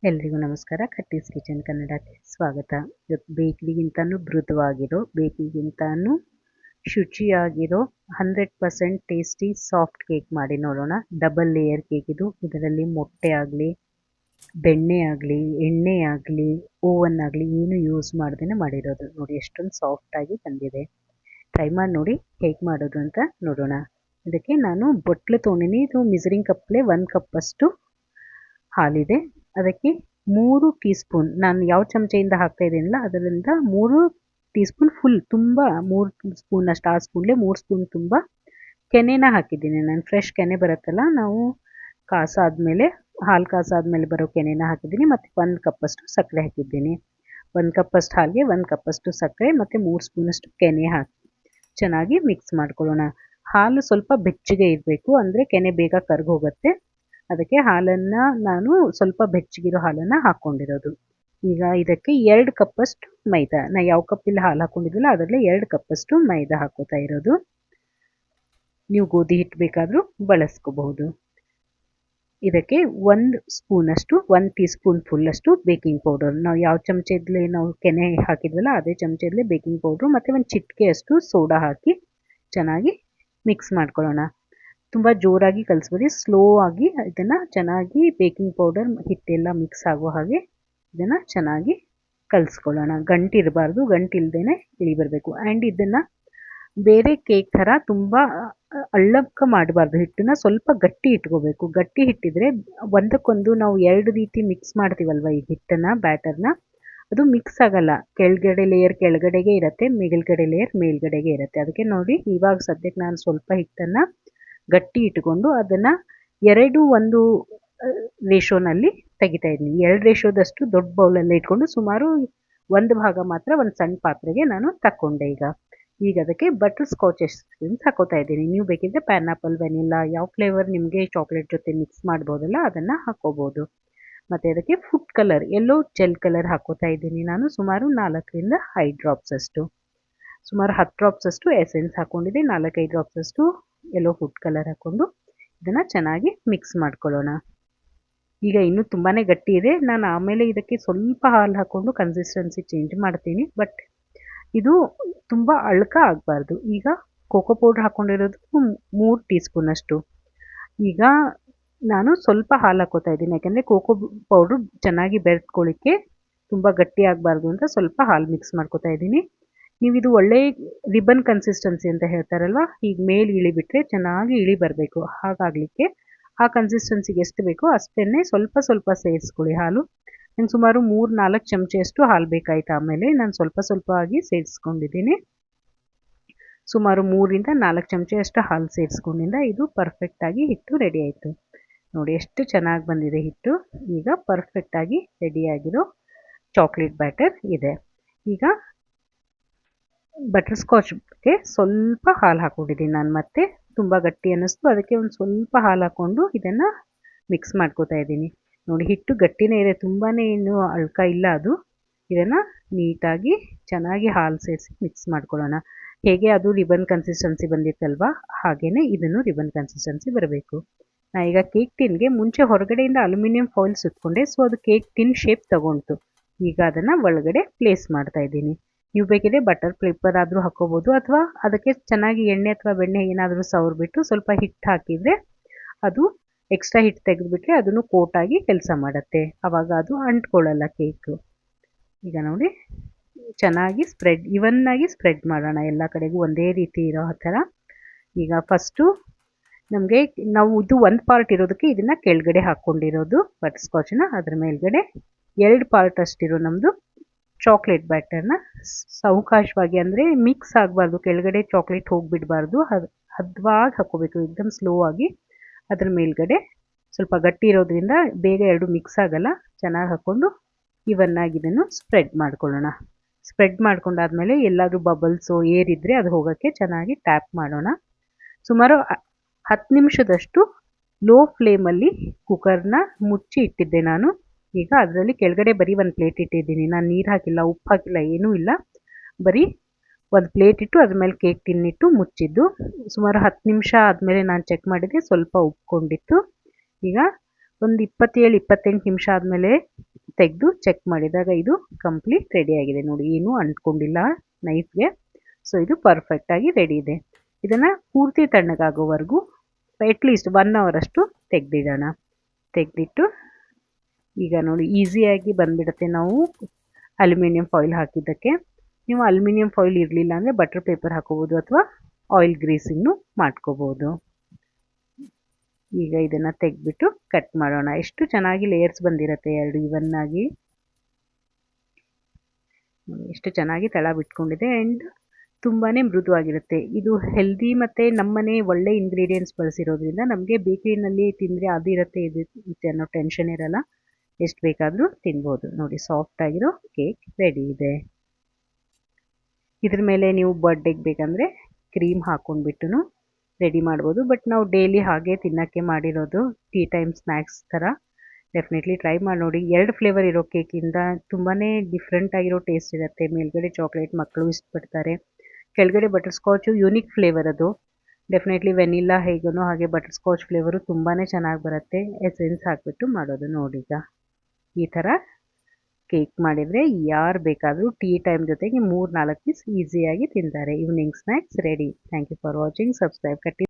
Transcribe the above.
ಎಲ್ರಿಗೂ ನಮಸ್ಕಾರ. ಕಟ್ಟೀಸ್ ಕಿಚನ್ ಕನ್ನಡಕ್ಕೆ ಸ್ವಾಗತ. ಇವತ್ತು ಬೇಕ್ರಿಗಿಂತನೂ ಮೃದುವಾಗಿರೋ, ಬೇಕ್ರಿಗಿಂತನೂ ಶುಚಿಯಾಗಿರೋ 100% ಟೇಸ್ಟಿ ಸಾಫ್ಟ್ ಕೇಕ್ ಮಾಡಿ ನೋಡೋಣ. ಡಬಲ್ ಲೇಯರ್ ಕೇಕ್ ಇದು. ಇದರಲ್ಲಿ ಮೊಟ್ಟೆ ಆಗಲಿ, ಬೆಣ್ಣೆ ಆಗಲಿ, ಎಣ್ಣೆ ಆಗಲಿ, ಓವನ್ ಆಗಲಿ ಏನು ಯೂಸ್ ಮಾಡ್ದೇ ಮಾಡಿರೋದು. ನೋಡಿ ಎಷ್ಟೊಂದು ಸಾಫ್ಟಾಗಿ ಬಂದಿದೆ. ಟ್ರೈ ಮಾಡಿ ನೋಡಿ ಹೇಗೆ ಮಾಡೋದು ಅಂತ ನೋಡೋಣ. ಇದಕ್ಕೆ ನಾನು ಬೊಟ್ಲು ತೊಗೊಂಡಿನಿ. ಇದು ಮಿಸರಿಂಗ್ ಕಪ್ಲೆ 1 ಕಪ್ಪಷ್ಟು ಹಾಲಿದೆ. ಅದಕ್ಕೆ 3 ಟೀ ಸ್ಪೂನ್, ನಾನು ಯಾವ ಚಮಚೆಯಿಂದ ಹಾಕ್ತಾ ಇದ್ದೀನಲ್ಲ ಅದರಿಂದ 3 ಟೀ ಸ್ಪೂನ್ ಫುಲ್ ತುಂಬ 3 ಸ್ಪೂನ್ ಅಷ್ಟು, ಆ ಸ್ಪೂನ್ಲೆ 3 ಸ್ಪೂನ್ ತುಂಬ ಕೆನೆನ ಹಾಕಿದ್ದೀನಿ ನಾನು. ಫ್ರೆಶ್ ಕೆನೆ ಬರುತ್ತಲ್ಲ, ನಾವು ಕಾಸಾದ್ಮೇಲೆ ಹಾಲು ಕಾಸಾದ್ಮೇಲೆ ಬರೋ ಕೆನೆನ ಹಾಕಿದ್ದೀನಿ. ಮತ್ತು 1 ಕಪ್ಪಷ್ಟು ಸಕ್ಕರೆ ಹಾಕಿದ್ದೀನಿ. 1 ಕಪ್ಪಷ್ಟು ಹಾಲಿಗೆ 1 ಕಪ್ಪಷ್ಟು ಸಕ್ಕರೆ ಮತ್ತು 3 ಸ್ಪೂನಷ್ಟು ಕೆನೆ ಹಾಕಿ ಚೆನ್ನಾಗಿ ಮಿಕ್ಸ್ ಮಾಡ್ಕೊಳ್ಳೋಣ. ಹಾಲು ಸ್ವಲ್ಪ ಬೆಚ್ಚಗೆ ಇರಬೇಕು, ಅಂದರೆ ಕೆನೆ ಬೇಗ ಕರ್ಗಿ ಹೋಗುತ್ತೆ. ಅದಕ್ಕೆ ಹಾಲನ್ನು ನಾನು ಸ್ವಲ್ಪ ಬೆಚ್ಚಗಿರೋ ಹಾಲನ್ನು ಹಾಕ್ಕೊಂಡಿರೋದು. ಈಗ ಇದಕ್ಕೆ 2 ಕಪ್ಪಷ್ಟು ಮೈದಾ, ನಾನು ಯಾವ ಕಪ್ಪಲ್ಲಿ ಹಾಲು ಹಾಕ್ಕೊಂಡಿದ್ವಲ್ಲ ಅದರಲ್ಲೇ 2 ಕಪ್ಪಷ್ಟು ಮೈದಾ ಹಾಕೋತಾ ಇರೋದು. ನೀವು ಗೋಧಿ ಹಿಟ್ಟು ಬೇಕಾದರೂ ಬಳಸ್ಕೋಬಹುದು. ಇದಕ್ಕೆ 1 ಸ್ಪೂನಷ್ಟು, 1 ಟೀ ಸ್ಪೂನ್ ಫುಲ್ಲಷ್ಟು ಬೇಕಿಂಗ್ ಪೌಡರ್, ನಾವು ಯಾವ ಚಮಚದಲ್ಲಿ ನಾವು ಕೆನೆ ಹಾಕಿದ್ವಲ್ಲ ಅದೇ ಚಮಚದಲ್ಲಿ ಬೇಕಿಂಗ್ ಪೌಡ್ರು ಮತ್ತು 1 ಚಿಟಿಕೆಯಷ್ಟು ಸೋಡಾ ಹಾಕಿ ಚೆನ್ನಾಗಿ ಮಿಕ್ಸ್ ಮಾಡ್ಕೊಳ್ಳೋಣ. ತುಂಬ ಜೋರಾಗಿ ಕಲಿಸ್ಬೇಡಿ, ಸ್ಲೋ ಆಗಿ ಇದನ್ನು ಚೆನ್ನಾಗಿ ಬೇಕಿಂಗ್ ಪೌಡರ್ ಹಿಟ್ಟೆಲ್ಲ ಮಿಕ್ಸ್ ಆಗೋ ಹಾಗೆ ಇದನ್ನು ಚೆನ್ನಾಗಿ ಕಲಿಸ್ಕೊಳ್ಳೋಣ. ಗಂಟಿರಬಾರ್ದು, ಗಂಟಿಲ್ದೇ ಇಳಿ ಬರಬೇಕು. ಆ್ಯಂಡ್ ಇದನ್ನು ಬೇರೆ ಕೇಕ್ ಥರ ತುಂಬ ಅಳ್ಳಕ್ಕ ಮಾಡಬಾರ್ದು. ಹಿಟ್ಟನ್ನು ಸ್ವಲ್ಪ ಗಟ್ಟಿ ಇಟ್ಕೋಬೇಕು. ಗಟ್ಟಿ ಹಿಟ್ಟಿದ್ರೆ ಒಂದಕ್ಕೊಂದು ನಾವು 2 ರೀತಿ ಮಿಕ್ಸ್ ಮಾಡ್ತೀವಲ್ವ ಈ ಹಿಟ್ಟನ್ನು, ಬ್ಯಾಟರ್ನ, ಅದು ಮಿಕ್ಸ್ ಆಗಲ್ಲ. ಕೆಳಗಡೆ ಲೇಯರ್ ಕೆಳಗಡೆಗೆ ಇರುತ್ತೆ, ಮೇಲ್ಗಡೆ ಲೇಯರ್ ಮೇಲ್ಗಡೆಗೆ ಇರುತ್ತೆ. ಅದಕ್ಕೆ ನೋಡಿ, ಇವಾಗ ಸದ್ಯಕ್ಕೆ ನಾನು ಸ್ವಲ್ಪ ಹಿಟ್ಟನ್ನು ಗಟ್ಟಿ ಇಟ್ಕೊಂಡು ಅದನ್ನು 2:1 ರೇಷೋನಲ್ಲಿ ತೆಗಿತಾ ಇದ್ದೀನಿ. 2 ರೇಷೋದಷ್ಟು ದೊಡ್ಡ ಬೌಲಲ್ಲೇ ಇಟ್ಕೊಂಡು ಸುಮಾರು 1 ಭಾಗ ಮಾತ್ರ ಒಂದು ಸಣ್ಣ ಪಾತ್ರೆಗೆ ನಾನು ತಕ್ಕೊಂಡೆ. ಈಗ ಅದಕ್ಕೆ ಬಟರ್ ಸ್ಕಾಚ್ ಎಸೆನ್ಸ್ ಹಾಕೋತಾ ಇದ್ದೀನಿ. ನೀವು ಬೇಕಿದ್ರೆ ಪೈನಾಪಲ್, ವೆನಿಲ್ಲಾ, ಯಾವ ಫ್ಲೇವರ್ ನಿಮಗೆ ಚಾಕ್ಲೇಟ್ ಜೊತೆ ಮಿಕ್ಸ್ ಮಾಡ್ಬೋದಲ್ಲ ಅದನ್ನು ಹಾಕೋಬೋದು. ಮತ್ತು ಅದಕ್ಕೆ ಫುಡ್ ಕಲರ್, ಎಲ್ಲೋ ಜೆಲ್ ಕಲರ್ ಹಾಕೋತಾ ಇದ್ದೀನಿ ನಾನು. ಸುಮಾರು 4ರಿಂದ 5 ಡ್ರಾಪ್ಸ್ ಅಷ್ಟು, ಸುಮಾರು 10 ಡ್ರಾಪ್ಸ್ ಅಷ್ಟು ಎಸೆನ್ಸ್ ಹಾಕ್ಕೊಂಡಿದ್ದೆ. 4-5 ಡ್ರಾಪ್ಸ್ ಅಷ್ಟು ಎಲ್ಲೋ ಫುಡ್ ಕಲರ್ ಹಾಕ್ಕೊಂಡು ಇದನ್ನು ಚೆನ್ನಾಗಿ ಮಿಕ್ಸ್ ಮಾಡ್ಕೊಳ್ಳೋಣ. ಈಗ ಇನ್ನೂ ತುಂಬಾ ಗಟ್ಟಿ ಇದೆ. ನಾನು ಆಮೇಲೆ ಇದಕ್ಕೆ ಸ್ವಲ್ಪ ಹಾಲು ಹಾಕ್ಕೊಂಡು ಕನ್ಸಿಸ್ಟೆನ್ಸಿ ಚೇಂಜ್ ಮಾಡ್ತೀನಿ. ಬಟ್ ಇದು ತುಂಬ ಅಳ್ಕ ಆಗಬಾರ್ದು. ಈಗ ಕೋಕೋ ಪೌಡ್ರ್ ಹಾಕ್ಕೊಂಡಿರೋದು 3 ಟೀ ಸ್ಪೂನಷ್ಟು. ಈಗ ನಾನು ಸ್ವಲ್ಪ ಹಾಲು ಹಾಕೋತಾ ಇದ್ದೀನಿ, ಯಾಕೆಂದರೆ ಕೋಕೋ ಪೌಡ್ರು ಚೆನ್ನಾಗಿ ಬೆರೆತ್ಕೊಳ್ಳಿಕ್ಕೆ ತುಂಬ ಗಟ್ಟಿ ಆಗಬಾರ್ದು ಅಂತ ಸ್ವಲ್ಪ ಹಾಲು ಮಿಕ್ಸ್ ಮಾಡ್ಕೋತಾ ಇದ್ದೀನಿ. ನೀವು ಇದು ಒಳ್ಳೆ ರಿಬನ್ ಕನ್ಸಿಸ್ಟೆನ್ಸಿ ಅಂತ ಹೇಳ್ತಾರಲ್ವ, ಈಗ ಮೇಲೆ ಇಳಿಬಿಟ್ರೆ ಚೆನ್ನಾಗಿ ಇಳಿ ಬರಬೇಕು. ಹಾಗಾಗಲಿಕ್ಕೆ ಆ ಕನ್ಸಿಸ್ಟೆನ್ಸಿಗೆ ಎಷ್ಟು ಬೇಕೋ ಅಷ್ಟನ್ನೇ ಸ್ವಲ್ಪ ಸ್ವಲ್ಪ ಸೇರಿಸ್ಕೊಳ್ಳಿ ಹಾಲು. ನಂಗೆ ಸುಮಾರು 3-4 ಚಮಚೆಯಷ್ಟು ಹಾಲು ಬೇಕಾಯ್ತು. ಆಮೇಲೆ ನಾನು ಸ್ವಲ್ಪ ಆಗಿ ಸೇರಿಸ್ಕೊಂಡಿದ್ದೀನಿ. ಸುಮಾರು 3-4 ಚಮಚೆಯಷ್ಟು ಹಾಲು ಸೇರಿಸ್ಕೊಂಡಿಂದ ಇದು ಪರ್ಫೆಕ್ಟಾಗಿ ಹಿಟ್ಟು ರೆಡಿ ಆಯಿತು. ನೋಡಿ ಎಷ್ಟು ಚೆನ್ನಾಗಿ ಬಂದಿದೆ ಹಿಟ್ಟು. ಈಗ ಪರ್ಫೆಕ್ಟಾಗಿ ರೆಡಿಯಾಗಿರೋ ಚಾಕ್ಲೇಟ್ ಬ್ಯಾಟರ್ ಇದೆ. ಈಗ ಬಟರ್ ಸ್ಕಾಚ್ಗೆ ಸ್ವಲ್ಪ ಹಾಲು ಹಾಕ್ಕೊಂಡಿದ್ದೀನಿ ನಾನು. ಮತ್ತೆ ತುಂಬ ಗಟ್ಟಿ ಅನ್ನಿಸ್ತು, ಅದಕ್ಕೆ ಒಂದು ಸ್ವಲ್ಪ ಹಾಲು ಹಾಕ್ಕೊಂಡು ಇದನ್ನು ಮಿಕ್ಸ್ ಮಾಡ್ಕೋತಾ ಇದ್ದೀನಿ. ನೋಡಿ ಹಿಟ್ಟು ಗಟ್ಟಿನೇ ಇದೆ, ತುಂಬಾ ಏನು ಅಳ್ಕ ಇಲ್ಲ ಅದು. ಇದನ್ನು ನೀಟಾಗಿ ಚೆನ್ನಾಗಿ ಹಾಲು ಸೇರಿಸಿ ಮಿಕ್ಸ್ ಮಾಡ್ಕೊಳ್ಳೋಣ. ಹೇಗೆ ಅದು ರಿಬನ್ ಕನ್ಸಿಸ್ಟೆನ್ಸಿ ಬಂದಿತ್ತಲ್ವ, ಹಾಗೆಯೇ ಇದನ್ನು ರಿಬನ್ ಕನ್ಸಿಸ್ಟೆನ್ಸಿ ಬರಬೇಕು. ನಾ ಈಗ ಕೇಕ್ ಟಿನ್ಗೆ ಮುಂಚೆ ಹೊರಗಡೆಯಿಂದ ಅಲ್ಯೂಮಿನಿಯಂ ಫಾಯಿಲ್ ಸುತ್ತಕೊಂಡೆ, ಸೊ ಅದು ಕೇಕ್ ಟಿನ್ ಶೇಪ್ ತಗೊಳ್ತು. ಈಗ ಅದನ್ನು ಒಳಗಡೆ ಪ್ಲೇಸ್ ಮಾಡ್ತಾ ಇದ್ದೀನಿ. ನೀವು ಬೇಕಿದ್ರೆ ಬಟರ್ ಪೇಪರ್ ಆದರೂ ಹಾಕೋಬೋದು, ಅಥವಾ ಅದಕ್ಕೆ ಚೆನ್ನಾಗಿ ಎಣ್ಣೆ ಅಥವಾ ಬೆಣ್ಣೆ ಏನಾದರೂ ಸವರ್ಬಿಟ್ಟು ಸ್ವಲ್ಪ ಹಿಟ್ಟು ಹಾಕಿದರೆ ಅದು ಎಕ್ಸ್ಟ್ರಾ ಹಿಟ್ಟು ತೆಗೆದುಬಿಟ್ರೆ ಅದನ್ನು ಕೋಟಾಗಿ ಕೆಲಸ ಮಾಡುತ್ತೆ. ಆವಾಗ ಅದು ಅಂಟ್ಕೊಳ್ಳಲ್ಲ ಕೇಕು. ಈಗ ನೋಡಿ ಚೆನ್ನಾಗಿ ಇವನ್ನಾಗಿ ಸ್ಪ್ರೆಡ್ ಮಾಡೋಣ, ಎಲ್ಲ ಕಡೆಗೂ ಒಂದೇ ರೀತಿ ಇರೋ ಥರ. ಈಗ ಫಸ್ಟು ನಮಗೆ ನಾವು ಇದು 1 ಪಾರ್ಟ್ ಇರೋದಕ್ಕೆ ಇದನ್ನು ಕೆಳಗಡೆ ಹಾಕ್ಕೊಂಡಿರೋದು ಬಟರ್ ಸ್ಕಾಚನ್ನ, ಅದ್ರ ಮೇಲ್ಗಡೆ 2 ಪಾರ್ಟ್ ಅಷ್ಟಿರೋ ನಮ್ಮದು ಚಾಕ್ಲೇಟ್ ಬ್ಯಾಟರ್ನ ಸಾವಕಾಶವಾಗಿ, ಅಂದರೆ ಮಿಕ್ಸ್ ಆಗಬಾರ್ದು, ಕೆಳಗಡೆ ಚಾಕ್ಲೇಟ್ ಹೋಗಿಬಿಡಬಾರ್ದು, ಹದವಾಗಿ ಹಾಕೋಬೇಕು, ಏಕದಮ್ ಸ್ಲೋ ಆಗಿ. ಅದ್ರ ಮೇಲ್ಗಡೆ ಸ್ವಲ್ಪ ಗಟ್ಟಿ ಇರೋದ್ರಿಂದ ಬೇಗ 2 ಮಿಕ್ಸ್ ಆಗಲ್ಲ. ಚೆನ್ನಾಗಿ ಹಾಕ್ಕೊಂಡು ಇವನ್ನಾಗಿ ಇದನ್ನು ಸ್ಪ್ರೆಡ್ ಮಾಡ್ಕೊಳ್ಳೋಣ. ಸ್ಪ್ರೆಡ್ ಮಾಡ್ಕೊಂಡಾದ್ಮೇಲೆ ಎಲ್ಲಾದರೂ ಬಬಲ್ಸು ಏರಿದ್ರೆ ಅದು ಹೋಗೋಕ್ಕೆ ಚೆನ್ನಾಗಿ ಟ್ಯಾಪ್ ಮಾಡೋಣ. ಸುಮಾರು 10 ನಿಮಿಷದಷ್ಟು ಲೋ ಫ್ಲೇಮಲ್ಲಿ ಕುಕ್ಕರ್ನ ಮುಚ್ಚಿ ಇಟ್ಟಿದ್ದೆ ನಾನು. ಈಗ ಅದರಲ್ಲಿ ಕೆಳಗಡೆ ಬರೀ 1 ಪ್ಲೇಟ್ ಇಟ್ಟಿದ್ದೀನಿ. ನಾನು ನೀರು ಹಾಕಿಲ್ಲ, ಉಪ್ಪು ಹಾಕಿಲ್ಲ, ಏನೂ ಇಲ್ಲ. ಬರೀ 1 ಪ್ಲೇಟ್ ಇಟ್ಟು ಅದ್ರ ಮೇಲೆ ಕೇಕ್ ಟಿನ್ನಿಟ್ಟು ಮುಚ್ಚಿದ್ದು. ಸುಮಾರು 10 ನಿಮಿಷ ಆದಮೇಲೆ ನಾನು ಚೆಕ್ ಮಾಡಿದೆ, ಸ್ವಲ್ಪ ಉಪ್ಕೊಂಡಿತ್ತು. ಈಗ ಒಂದು 27-28 ನಿಮಿಷ ಆದಮೇಲೆ ತೆಗೆದು ಚೆಕ್ ಮಾಡಿದಾಗ ಇದು ಕಂಪ್ಲೀಟ್ ರೆಡಿ ಆಗಿದೆ ನೋಡಿ, ಏನೂ ಅಂಟ್ಕೊಂಡಿಲ್ಲ ನೈಫ್ಗೆ. ಸೊ ಇದು ಪರ್ಫೆಕ್ಟಾಗಿ ರೆಡಿ ಇದೆ. ಇದನ್ನು ಪೂರ್ತಿ ತಣ್ಣಗಾಗೋವರೆಗೂ ಅಟ್ಲೀಸ್ಟ್ 1 hour ಅಷ್ಟು ತೆಗೆದಿಡೋಣ. ತೆಗೆದಿಟ್ಟು ಈಗ ನೋಡಿ ಈಸಿಯಾಗಿ ಬಂದುಬಿಡುತ್ತೆ ನಾವು ಅಲ್ಯೂಮಿನಿಯಂ ಫಾಯಿಲ್ ಹಾಕಿದ್ದಕ್ಕೆ. ನೀವು ಅಲ್ಯೂಮಿನಿಯಂ ಫಾಯಿಲ್ ಇರಲಿಲ್ಲ ಅಂದರೆ ಬಟರ್ ಪೇಪರ್ ಹಾಕೋಬೋದು ಅಥವಾ ಆಯಿಲ್ ಗ್ರೀಸಿಂಗ್ನು ಮಾಡ್ಕೋಬೋದು. ಈಗ ಇದನ್ನು ತೆಗೆದ್ಬಿಟ್ಟು ಕಟ್ ಮಾಡೋಣ. ಎಷ್ಟು ಚೆನ್ನಾಗಿ ಲೇಯರ್ಸ್ ಬಂದಿರುತ್ತೆ, 2 ಈವನ್ ಆಗಿ ಎಷ್ಟು ಚೆನ್ನಾಗಿ ತಳ ಬಿಟ್ಕೊಂಡಿದೆ. ಆ್ಯಂಡ್ ತುಂಬಾ ಮೃದುವಾಗಿರುತ್ತೆ. ಇದು ಹೆಲ್ದಿ ಮತ್ತು ನಮ್ಮನೆ ಒಳ್ಳೆ ಇಂಗ್ರೀಡಿಯೆಂಟ್ಸ್ ಬಳಸಿರೋದ್ರಿಂದ ನಮಗೆ ಬೇಕರಿನಲ್ಲಿ ತಿಂದರೆ ಅದಿರುತ್ತೆ ಇರುತ್ತೆ ಅನ್ನೋ ಟೆನ್ಷನ್ ಇರಲ್ಲ. ಎಷ್ಟು ಬೇಕಾದರೂ ತಿನ್ಬೋದು. ನೋಡಿ ಸಾಫ್ಟಾಗಿರೋ ಕೇಕ್ ರೆಡಿ ಇದೆ. ಇದ್ರ ಮೇಲೆ ನೀವು ಬರ್ಡೇಗೆ ಬೇಕಂದರೆ ಕ್ರೀಮ್ ಹಾಕ್ಕೊಂಡ್ಬಿಟ್ಟು ರೆಡಿ ಮಾಡ್ಬೋದು. ಬಟ್ ನಾವು ಡೈಲಿ ಹಾಗೆ ತಿನ್ನೋಕ್ಕೆ ಮಾಡಿರೋದು, ಟೀ ಟೈಮ್ ಸ್ನ್ಯಾಕ್ಸ್ ಥರ. ಡೆಫಿನೆಟ್ಲಿ ಟ್ರೈ ಮಾಡಿ ನೋಡಿ. 2 ಫ್ಲೇವರ್ ಇರೋ ಕೇಕಿಂದ ತುಂಬಾ ಡಿಫ್ರೆಂಟ್ ಆಗಿರೋ ಟೇಸ್ಟ್ ಇರುತ್ತೆ. ಮೇಲ್ಗಡೆ ಚಾಕ್ಲೇಟ್ ಮಕ್ಕಳು ಇಷ್ಟಪಡ್ತಾರೆ, ಕೆಳಗಡೆ ಬಟರ್ ಸ್ಕಾಚು ಯೂನಿಕ್ ಫ್ಲೇವರ್ ಅದು. ಡೆಫಿನೆಟ್ಲಿ ವೆನಿಲ್ಲಾ ಹೇಗೋ ಹಾಗೆ ಬಟರ್ ಸ್ಕಾಚ್ ಫ್ಲೇವರು ತುಂಬಾ ಚೆನ್ನಾಗಿ ಬರುತ್ತೆ. ಎಸೆನ್ಸ್ ಹಾಕಿಬಿಟ್ಟು ಮಾಡೋದು. ನೋಡಿ ಈಗ ಈ ಥರ ಕೇಕ್ ಮಾಡಿದರೆ ಯಾರು ಬೇಕಾದರೂ ಟೀ ಟೈಮ್ ಜೊತೆಗೆ 3-4 ಪೀಸ್ ಈಸಿಯಾಗಿ ತಿಂತಾರೆ. Evening snacks ready. Thank you for watching. Subscribe ಕಟ್ಟಿ